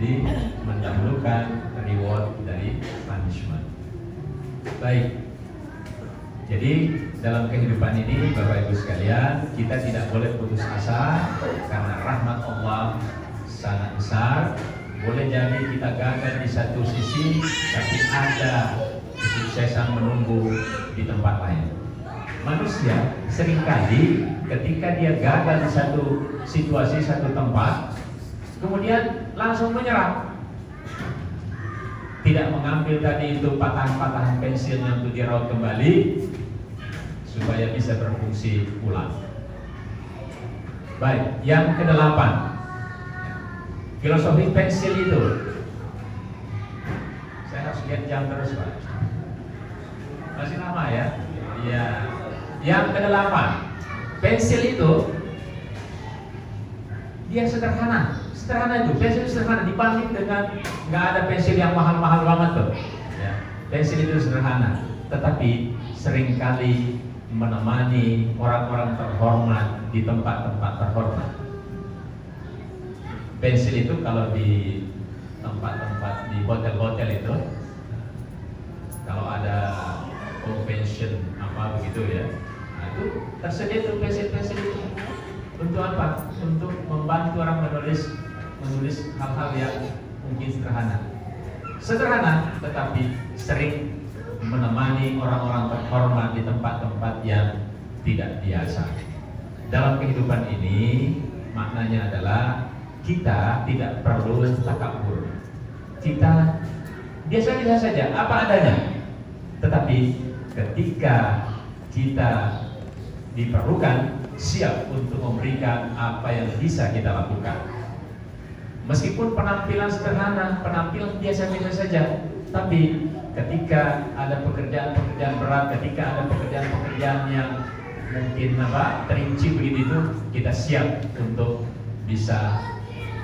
Jadi mendahulukan reward dari punishment. Baik. Jadi dalam kehidupan ini Bapak Ibu sekalian, kita tidak boleh putus asa karena rahmat Allah sangat besar. Boleh jadi kita gagal di satu sisi, tapi ada kesuksesan menunggu di tempat lain. Manusia seringkali ketika dia gagal di satu situasi, satu tempat, kemudian langsung menyerah. Tidak mengambil tadi itu patahan-patahan pensilnya untuk diraut kembali supaya bisa berfungsi ulang. Baik, yang ke-8. Filosofi pensil itu, saya harus lihat jam terus Pak. Masih lama ya? Iya. Yang ke-8, pensil itu dia sederhana itu, pensil sederhana dibanding dengan nggak ada pensil yang mahal-mahal banget tuh. Ya, pensil itu sederhana, tetapi seringkali menemani orang-orang terhormat di tempat-tempat terhormat. Pensil itu kalau di tempat-tempat di hotel-hotel itu, kalau ada convention apa begitu ya, nah itu tersedia tuh pensil-pensil itu. Untuk apa? Untuk membantu orang menulis hal-hal yang mungkin sederhana, tetapi sering menemani orang-orang terhormat di tempat-tempat yang tidak biasa. Dalam kehidupan ini maknanya adalah kita tidak perlu takabur. Kita biasa-biasa saja, apa adanya. Tetapi ketika kita diperlukan, siap untuk memberikan apa yang bisa kita lakukan. Meskipun penampilan sederhana, penampilan biasa-biasa saja, tapi ketika ada pekerjaan-pekerjaan berat, ketika ada pekerjaan-pekerjaan yang mungkin terinci begitu itu, kita siap untuk bisa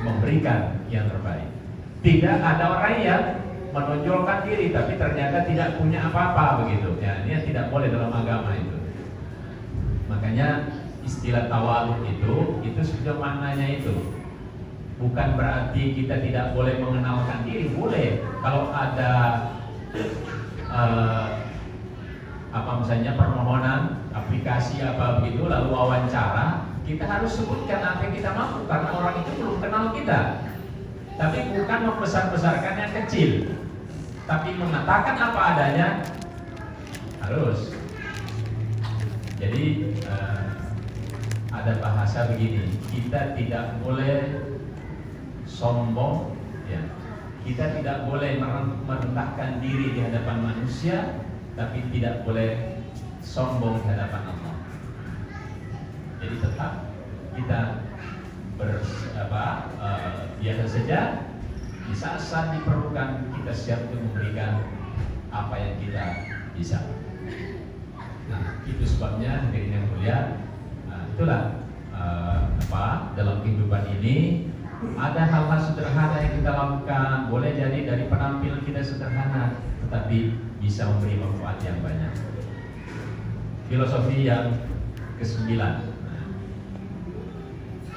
memberikan yang terbaik. Tidak ada orang yang menonjolkan diri tapi ternyata tidak punya apa-apa begitu. Ya, ini tidak boleh dalam agama itu. Makanya istilah tawadhu itu sudah maknanya itu. Bukan berarti kita tidak boleh mengenalkan diri, boleh. Kalau ada misalnya permohonan, aplikasi apa begitu, lalu wawancara, kita harus sebutkan apa yang kita mampu karena orang itu belum kenal kita. Tapi bukan membesar-besarkan yang kecil, tapi mengatakan apa adanya harus. Jadi ada bahasa begini, kita tidak boleh sombong, ya. Kita tidak boleh merendahkan diri di hadapan manusia, tapi tidak boleh sombong di hadapan Allah. Jadi tetap kita biasa saja. Di saat diperlukan kita siap untuk memberikan apa yang kita bisa. Nah, itu sebabnya hadirin yang mulia. Nah, itulah dalam kehidupan ini ada hal-hal sederhana yang kita lakukan. Boleh jadi dari penampilan kita sederhana, tetapi bisa memberi manfaat yang banyak. Filosofi yang ke-9.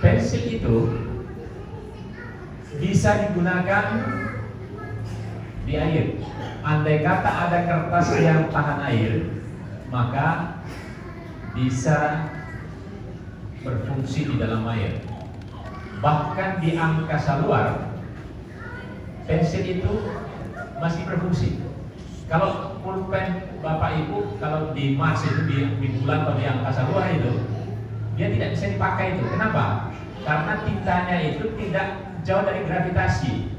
Pensil itu bisa digunakan di air. Andai kata ada kertas yang tahan air, maka bisa berfungsi di dalam air. Bahkan di angkasa luar, pensil itu masih berfungsi. Kalau pulpen Bapak Ibu, kalau di Mars itu di bulan atau di angkasa luar itu, dia tidak bisa dipakai itu. Kenapa? Karena tintanya itu tidak jauh dari gravitasi.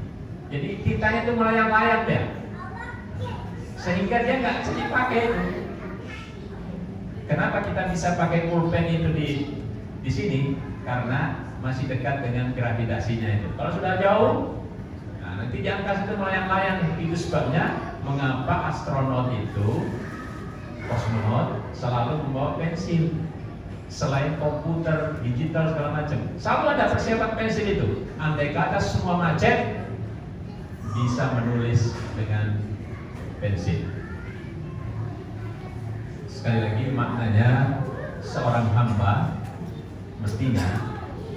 Jadi tintanya itu melayang-layang ya, sehingga dia nggak bisa dipakai itu. Kenapa kita bisa pakai pulpen itu di sini? Karena masih dekat dengan gravitasinya itu. Kalau sudah jauh, nah nanti di angkasa itu melayang-layang. Itu sebabnya mengapa astronot itu, kosmonot, selalu membawa pensil. Selain komputer, digital segala macam, selalu ada persiapan pensil itu. Andai kata semua macet, bisa menulis dengan pensil. Sekali lagi maknanya seorang hamba mestinya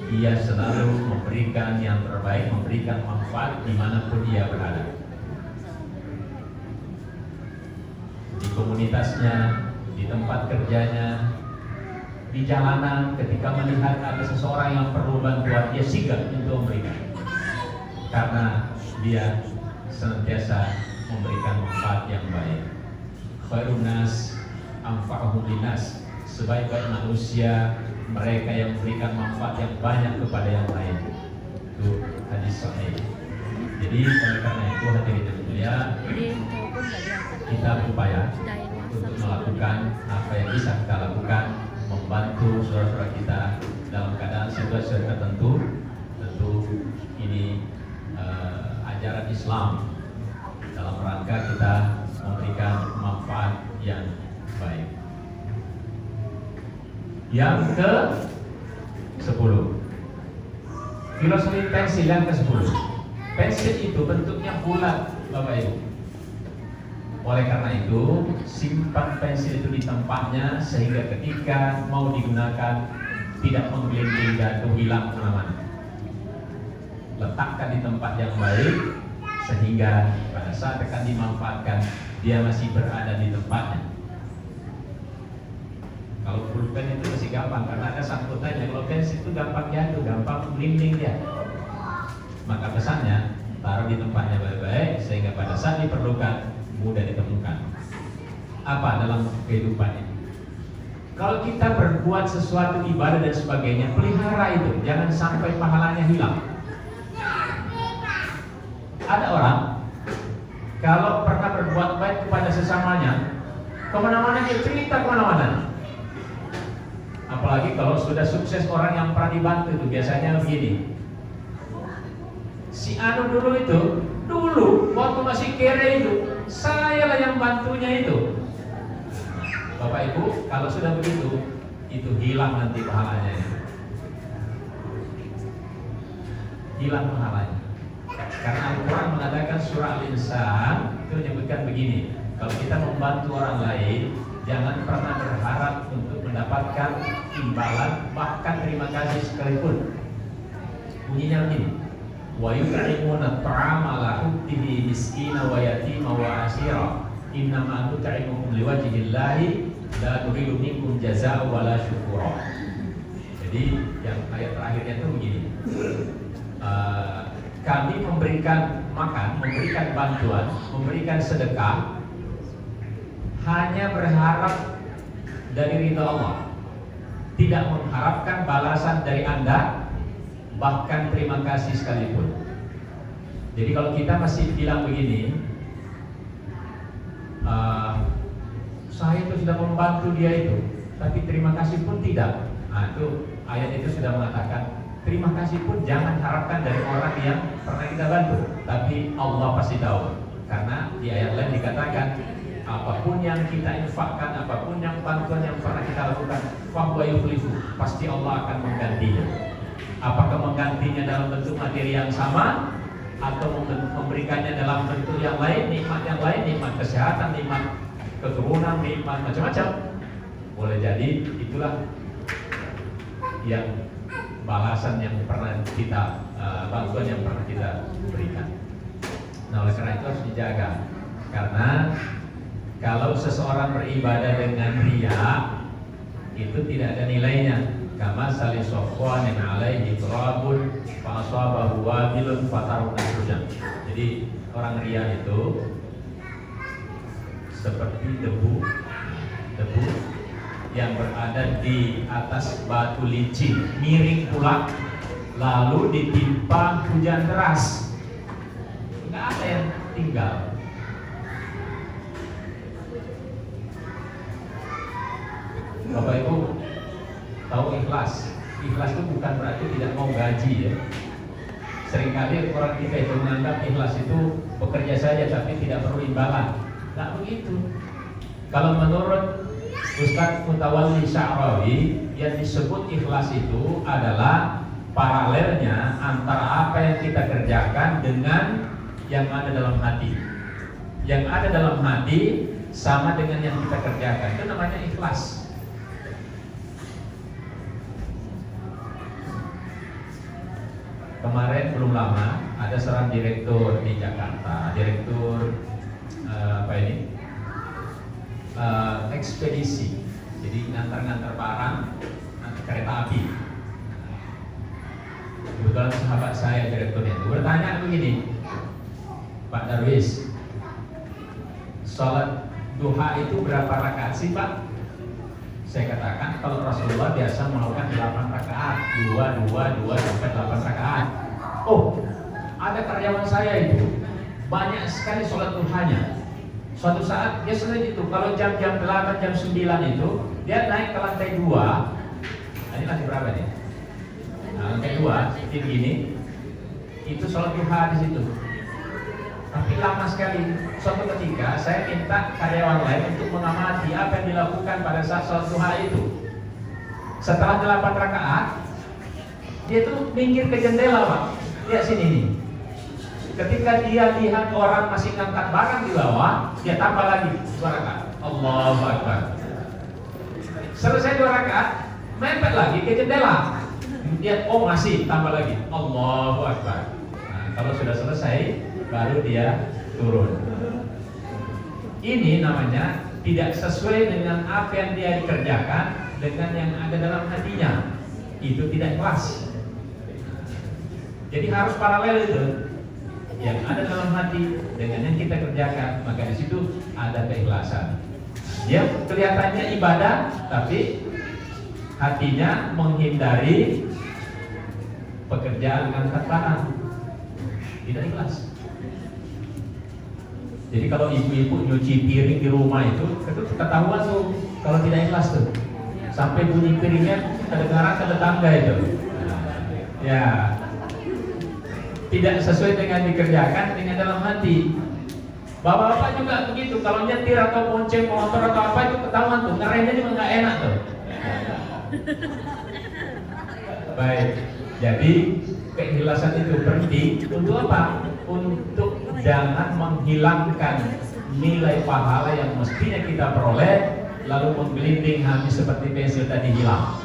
ia selalu memberikan yang terbaik, memberikan manfaat dimanapun ia berada. Di komunitasnya, di tempat kerjanya, di jalanan, ketika melihat ada seseorang yang perlu bantuan, dia sigap untuk memberikan, karena dia senantiasa memberikan manfaat yang baik. Khairun nas anfa'uhum linnas, sebaik-baik manusia mereka yang memberikan manfaat yang banyak kepada yang lain. Itu hadis sahih. Jadi oleh karena itu hadirin yang mulia, kita berupaya untuk melakukan apa yang bisa kita lakukan, membantu saudara-saudara kita dalam keadaan situasi tertentu. Tentu ini ajaran Islam dalam rangka kita memberikan manfaat yang baik. Yang ke-10, filosofi pensil yang ke-10. Pensil itu bentuknya bulat, Bapak Ibu. Oleh karena itu, simpan pensil itu di tempatnya sehingga ketika mau digunakan tidak menggelinding atau hilang kemana-mana. Letakkan di tempat yang baik sehingga pada saat akan dimanfaatkan dia masih berada di tempatnya. Kalau pulpen itu masih gampang karena ada sangkutannya. Kalau pensil itu gampang jatuh, gampang menggelinding dia. Maka pesannya taruh di tempatnya baik-baik sehingga pada saat diperlukan mudah ditemukan. Apa dalam kehidupan ini? Kalau kita berbuat sesuatu ibadah dan sebagainya, pelihara itu, jangan sampai pahalanya hilang. Ada orang kalau pernah berbuat baik kepada sesamanya, kemana-mana dia cerita kemana-mana. Apalagi kalau sudah sukses orang yang pernah dibantu itu biasanya begini. Si Anu dulu waktu masih kere itu, saya lah yang bantunya itu. Bapak Ibu, kalau sudah begitu, itu hilang nanti pahalanya. Hilang pahalanya. Karena Al-Quran mengatakan surah Al-Insan itu menyebutkan begini, kalau kita membantu orang lain, jangan pernah berharap untuk mendapatkan imbalan, bahkan terima kasih sekalipun. Bunyinya begini, wa yut'imuna at'ama ala hubbihi miskina wa yatima wa asira innama nut'imukum liwajhillahi la nuridu minkum jazaa'a wa la syukura. Jadi yang ayat terakhirnya itu begini, kami memberikan makan, memberikan bantuan, memberikan sedekah hanya berharap dari ridha Allah, tidak mengharapkan balasan dari Anda, bahkan terima kasih sekalipun. Jadi kalau kita masih bilang begini, saya itu sudah membantu dia itu, tapi terima kasih pun tidak. Nah, itu ayat itu sudah mengatakan terima kasih pun jangan harapkan dari orang yang pernah kita bantu, tapi Allah pasti tahu. Karena di ayat lain dikatakan apapun yang kita infakkan, apapun yang bantuan yang pernah kita lakukan, fahuwa yukhlifu, pasti Allah akan menggantinya. Apakah menggantinya dalam bentuk materi yang sama atau memberikannya dalam bentuk yang lain, nikmat yang lain, nikmat kesehatan, nikmat keturunan, nikmat macam-macam. Boleh jadi itulah yang balasan yang pernah kita bantuan yang pernah kita berikan. Nah, oleh karena itu harus dijaga, karena kalau seseorang beribadah dengan riya itu tidak ada nilainya. Kama sali sofwan yang alaihi turabun fa asabahu wabilun fataruna sujan. Jadi orang riya itu seperti debu yang berada di atas batu licin, miring pula, lalu ditimpa hujan deras, nggak ada yang tinggal. Bapak Ibu tahu ikhlas? Ikhlas itu bukan berarti tidak mau gaji ya. Seringkali orang kita itu menganggap ikhlas itu bekerja saja tapi tidak perlu imbalan. Nggak begitu. Kalau menurut Ustaz Mutawalli Sya'rawi, yang disebut ikhlas itu adalah paralelnya antara apa yang kita kerjakan dengan yang ada dalam hati. Yang ada dalam hati sama dengan yang kita kerjakan, itu namanya ikhlas. kemarin belum lama ada seorang direktur di Jakarta, direktur ekspedisi, jadi ngantar-ngantar barang, ngantar kereta api. Kebetulan sahabat saya direkturnya itu bertanya begini, Pak Darwis, sholat duha itu berapa rakaat sih Pak? Saya katakan kalau Rasulullah biasa melakukan 8 rakaat, 2 sampai 8 rakaat. Oh, ada karyawan saya itu banyak sekali sholat duhanya. Suatu saat dia sering itu, kalau jam-jam 8, jam 9 itu dia naik ke lantai 2. Nah, ini lantai berapa nih? Nah, lantai 2, seperti gini. Itu sholat duha di situ. Tapi lama sekali. Suatu ketika saya minta karyawan lain untuk mengamati apa yang dilakukan pada saat sholat duha itu. Setelah 8 rakaat, dia tuh minggir ke jendela, Pak. Lihat sini nih. Ketika dia lihat orang masih ngangkat barang di bawah, dia tambah lagi 2 rakaat. Allahu Akbar. Selesai 2 rakaat, mepet lagi ke jendela. Dia masih tambah lagi. Allahu Akbar. Nah, kalau sudah selesai, baru dia turun. Ini namanya tidak sesuai dengan apa yang dia kerjakan dengan yang ada dalam hatinya. Itu tidak ikhlas. Jadi harus paralel itu. Yang ada dalam hati dengan yang kita kerjakan, maka di situ ada keikhlasan. Dia kelihatannya ibadah, tapi hatinya menghindari pekerjaan angkat barang, tidak ikhlas. Jadi kalau ibu-ibu nyuci piring di rumah itu ketahuan tuh kalau tidak ikhlas tuh, sampai bunyi piringnya kedengaran ke tetangga itu. Ya. Tidak sesuai dengan dikerjakan dengan dalam hati. Bapak-bapak juga begitu, kalau nyetir atau bonceng motor atau apa itu ketahuan tuh, ngeremnya juga nggak enak tuh. Baik, jadi keikhlasan itu penting untuk apa? Untuk jangan menghilangkan nilai pahala yang mestinya kita peroleh, lalu menggelinding habis seperti pensil tadi hilang.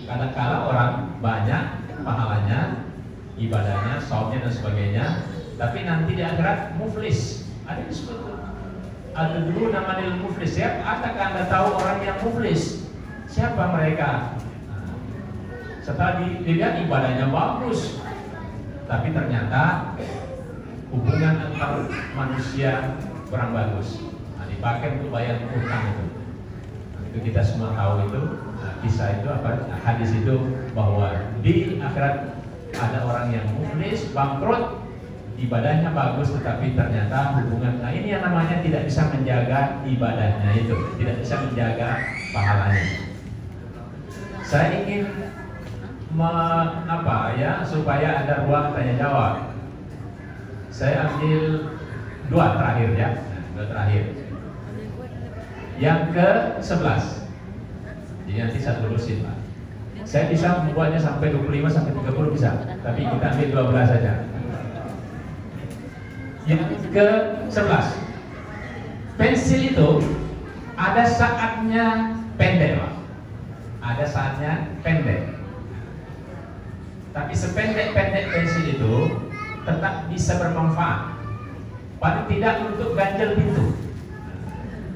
Kadang-kala orang banyak pahalanya, ibadahnya, saumnya dan sebagainya, tapi nanti di akhirat muflis. Ada disebut ada dulu namanya muflis. Siapa? Adakah Anda tahu orang yang muflis? Siapa mereka? Nah, setelah dilihat ibadahnya bagus, tapi ternyata hubungan antar manusia kurang bagus. Nah, dipakai untuk bayar utang itu. Nah, itu kita semua tahu itu. Nah, kisah itu apa? Hadis itu bahwa di akhirat ada orang yang muflis, bangkrut, ibadahnya bagus, tetapi ternyata hubungan, nah ini yang namanya tidak bisa menjaga ibadahnya itu, tidak bisa menjaga pahalanya. Saya ingin supaya ada ruang tanya jawab. Saya ambil 2 terakhir ya, 2 terakhir. Yang ke-11. Jadi nanti saya lurusin, Pak. Saya bisa membuatnya sampai 25 sampai 30 bisa, tapi kita ambil 12 saja. Yang ke-11, pensil itu ada saatnya pendek, Pak. Ada saatnya pendek. Tapi sependek-pendek pensil itu tetap bisa bermanfaat. Paling tidak untuk ganjel pintu.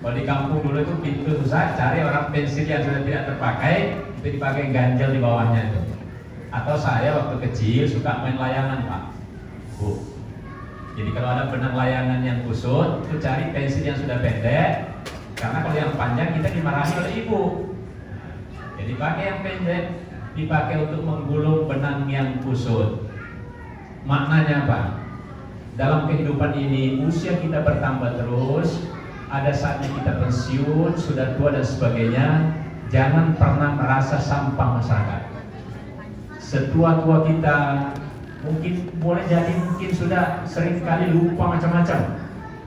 Kalau di kampung dulu itu pintu susah, cari orang pensil yang sudah tidak terpakai, itu dipakai ganjel di bawahnya itu. Atau saya waktu kecil suka main layangan, Pak, Bu. Jadi kalau ada benang layangan yang kusut, itu cari pensil yang sudah pendek, karena kalau yang panjang kita dimarahi oleh ibu. Jadi pakai yang pendek, dipakai untuk menggulung benang yang kusut. Maknanya apa? Dalam kehidupan ini usia kita bertambah terus, ada saatnya kita pensiun, sudah tua dan sebagainya. Jangan pernah merasa sampah masyarakat. Setua-tua kita boleh jadi sudah sering kali lupa macam-macam.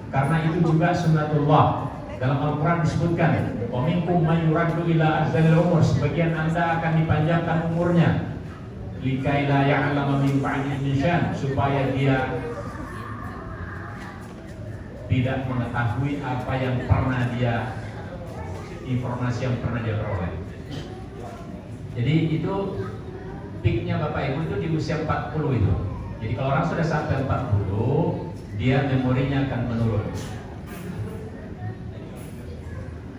Karena itu juga sunnatullah. Dalam Al-Quran disebutkan, wa minkum may yuraddu ila arzalil umur, sebagian Anda akan dipanjangkan umurnya, likai la ya'lama min ba'di ilmin, supaya dia tidak mengetahui apa yang pernah dia, informasi yang pernah dia peroleh. Jadi itu peaknya Bapak Ibu itu di usia 40 itu. Jadi kalau orang sudah sampai 40, dia memorinya akan menurun.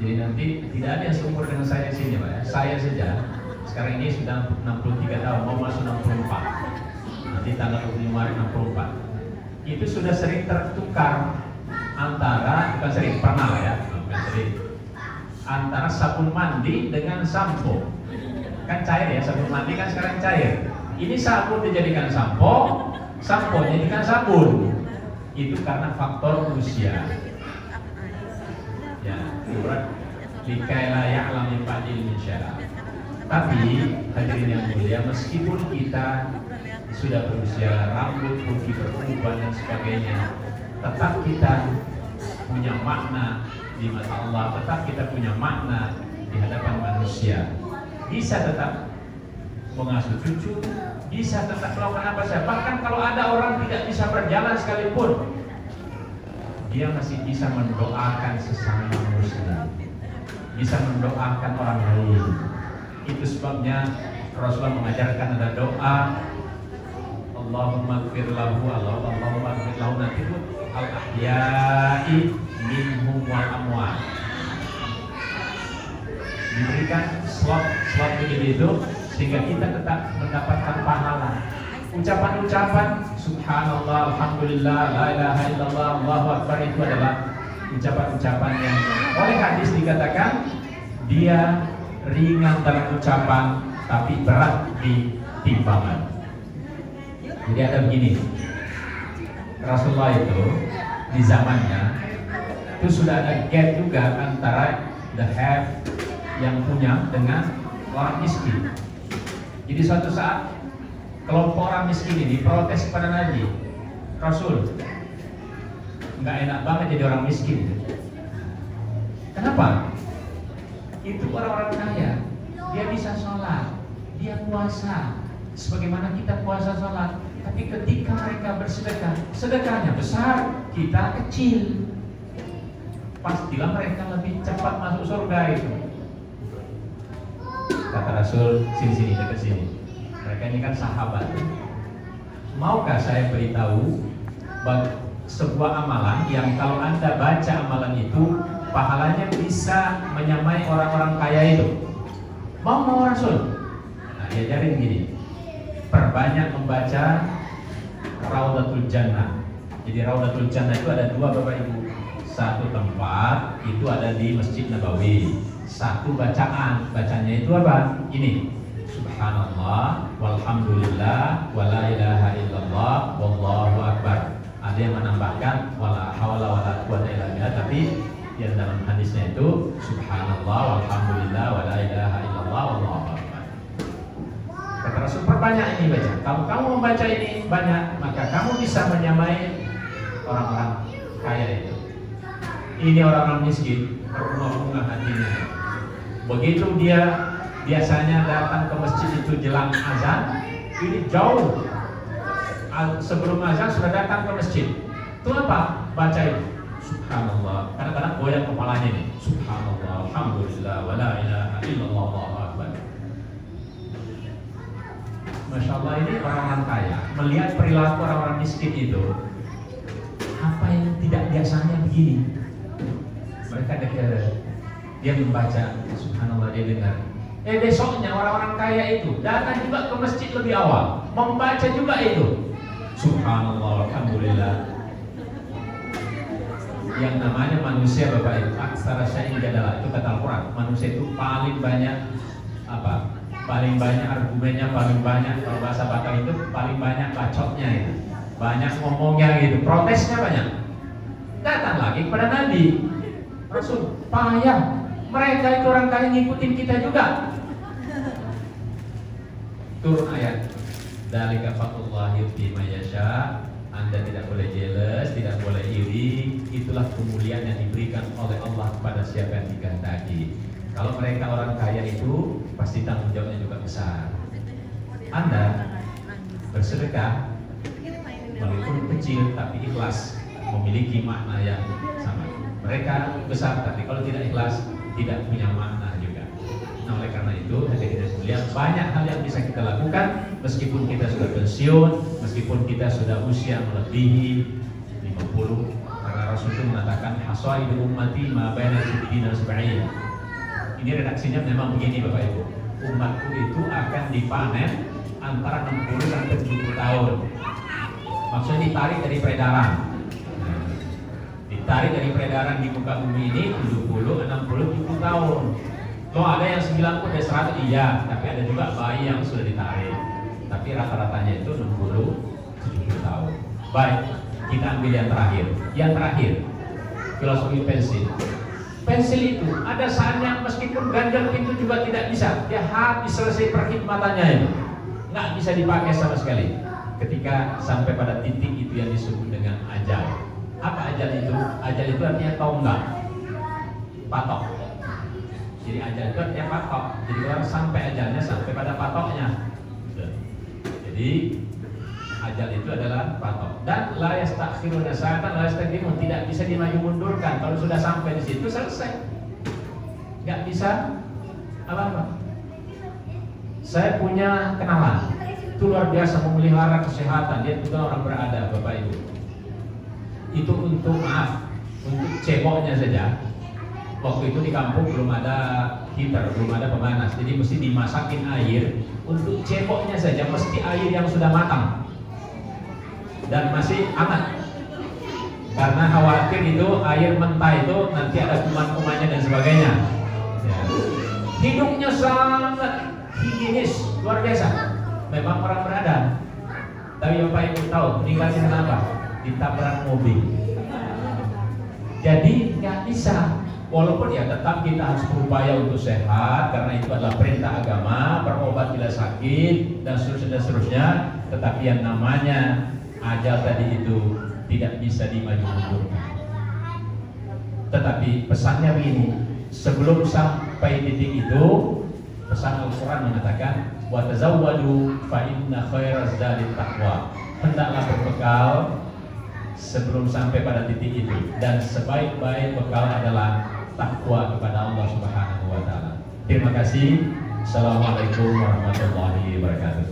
Jadi nanti tidak ada yang seumur dengan saya di sini, Pak. Saya saja sekarang ini sudah 63 tahun, mau masuk 64. Nanti tanggal 25 Maret 64. Itu sudah sering tertukar antara, bukan sering, pernah lah ya, bukan sering, antara sabun mandi dengan sampo. Kan cair ya, sabun mandi kan sekarang cair. Ini sabun dijadikan sampo, sampo dijadikan sabun. Itu karena faktor usia. Ya, surat likaila ya'lam min ba'di ilmin syara. Tapi hadirin yang mulia, meskipun kita sudah berusia, rambut putih berubah dan sebagainya, tetap kita punya makna di mata Allah, tetap kita punya makna di hadapan manusia. Bisa tetap mengasuh cucu, bisa tetap melakukan apa saja. Bahkan kalau ada orang tidak bisa berjalan sekalipun, dia masih bisa mendoakan sesama muslim, bisa mendoakan orang lain. Itu sebabnya Rasulullah mengajarkan ada doa, Allahumma gfir lahu, Allahumma gfir lahu, nanti itu al-ahya'i minhum wal amwat. Diberikan slot begini itu sehingga kita tetap mendapatkan pahala. Ucapan-ucapan subhanallah, alhamdulillah, la ilaha illallah, Allahu akbar, itu adalah ucapan-ucapan yang oleh hadis dikatakan dia ringan dalam ucapan tapi berat di timbangan. Jadi ada begini, Rasulullah itu di zamannya itu sudah ada gap juga antara the have yang punya dengan orang miskin. Jadi suatu saat kelompok orang miskin ini protes kepada Nabi, Rasul, nggak enak banget jadi orang miskin. Kenapa? Itu orang-orang kaya, dia bisa sholat, dia puasa, sebagaimana kita puasa sholat. Tapi ketika mereka bersedekah, sedekahnya besar, kita kecil. Pastilah mereka lebih cepat masuk surga itu. Kata Rasul, sini dekat sini. Mereka ini kan sahabat. Maukah saya beritahu sebuah amalan yang kalau Anda baca amalan itu pahalanya bisa menyamai orang-orang kaya itu? Mau Rasul? Nah, diajarin gini. Perbanyak membaca Raudatul Jannah. Jadi Raudatul Jannah itu ada dua Bapak Ibu. Satu tempat itu ada di Masjid Nabawi. Satu bacanya itu apa? Ini, subhanallah, walhamdulillah, wala ilaha illallah, wallahu akbar. Ada yang menambahkan wala hawla wala quwwata illa billah, tapi yang dalam hadisnya itu subhanallah, walhamdulillah, wala ilaha illallah, wallahu akbar. Kata Rasul, perbanyak ini baca. Kalau kamu membaca ini banyak, maka kamu bisa menyamai orang-orang kaya itu. Ini orang-orang miskin, berbunga-bunga hatinya. Begitu dia biasanya datang ke masjid itu jelang azan, ini jauh sebelum azan sudah datang ke masjid. Itu apa? Baca itu subhanallah. Kadang-kadang goyang kepalanya nih. Subhanallah, alhamdulillah, wala ilaha illallah, Allahu akbar. Masya Allah, ini orang-orang kaya. Melihat perilaku orang-orang miskin itu, apa yang tidak biasanya begini. Mereka dekat, dia membaca subhanallah, dia dengar. Besoknya orang-orang kaya itu datang juga ke masjid lebih awal, membaca juga itu subhanallah, alhamdulillah. Yang namanya manusia Bapak Ibu, aksara syai'in jadalah, itu kata Al-Quran. Manusia itu paling banyak apa? Paling banyak argumennya, paling banyak, kalau bahasa Batak itu paling banyak bacotnya itu. Banyak ngomongnya gitu, protesnya banyak. Datang lagi kepada Nabi, Rasul, payah. Mereka itu orang kaya ngikutin kita juga. Turun ayat, dzalika fadlullah yu'ti may yasha. Anda tidak boleh jealous, tidak boleh iri. Itulah kemuliaan yang diberikan oleh Allah kepada siapa yang dikehendaki. Kalau mereka orang kaya itu pasti tanggung jawabnya juga besar. Anda bersedekah walaupun kecil tapi ikhlas, memiliki makna yang sama. Mereka besar tapi kalau tidak ikhlas tidak punya makna juga. Nah, oleh karena itu, hadirin sekalian, banyak hal yang bisa kita lakukan meskipun kita sudah pensiun, meskipun kita sudah usia melebihi 50. Karena Rasul itu mengatakan hasaidu ummati ma baina sittina sab'in. Ini redaksinya memang begini Bapak Ibu. Umatku itu akan dipanen antara 60 sampai 70 tahun. Maksudnya ditarik dari peredaran. Ditarik dari peredaran di muka bumi ini 70, 60, 70 tahun. Loh ada yang 90 dari 100, iya, tapi ada juga bayi yang sudah ditarik. Tapi rata-ratanya itu 60, 70 tahun. Baik, kita ambil yang terakhir. Yang terakhir, filosofi pensil. Pensil itu ada saatnya meskipun ganjal pintu juga tidak bisa. Dia habis selesai perkhidmatannya itu, nggak bisa dipakai sama sekali. Ketika sampai pada titik itu yang disebut dengan ajal. Apa ajal itu? Ajal itu artinya tonggak, patok. Jadi ajal itu artinya patok. Jadi orang sampai ajalnya sampai pada patoknya. Jadi ajal itu adalah patok. Dan la yastakhiruna sa'atan la yastaqdimun, tidak bisa dimaju mundurkan. Kalau sudah sampai di situ selesai. Enggak bisa apa-apa. Saya punya kenalan. Itu luar biasa memelihara kesehatan. Dia juga orang berada, Bapak Ibu. Itu untuk untuk ceboknya saja. Waktu itu di kampung belum ada heater, belum ada pemanas. Jadi mesti dimasakin air. Untuk ceboknya saja mesti air yang sudah matang dan masih hangat, karena khawatir itu air mentah itu nanti ada kuman-kumannya dan sebagainya. Ya. Hidupnya sangat higienis, luar biasa. Memang orang berada. Tapi Bapak Ibu tahu meninggalnya kenapa? Ditabrak mobil. Jadi nggak bisa. Walaupun ya tetap kita harus berupaya untuk sehat, karena itu adalah perintah agama, berobat bila sakit dan seterusnya. Tetapi yang namanya ajal tadi itu tidak bisa dimaju mundurkan. Tetapi pesannya begini, sebelum sampai titik itu, pesan Al-Quran mengatakan wa tazawwadu fa inna khairaz zadi taqwa. Hendaklah berbekal sebelum sampai pada titik itu, dan sebaik-baik bekal adalah takwa kepada Allah Subhanahu wa taala. Terima kasih. Assalamualaikum warahmatullahi wabarakatuh.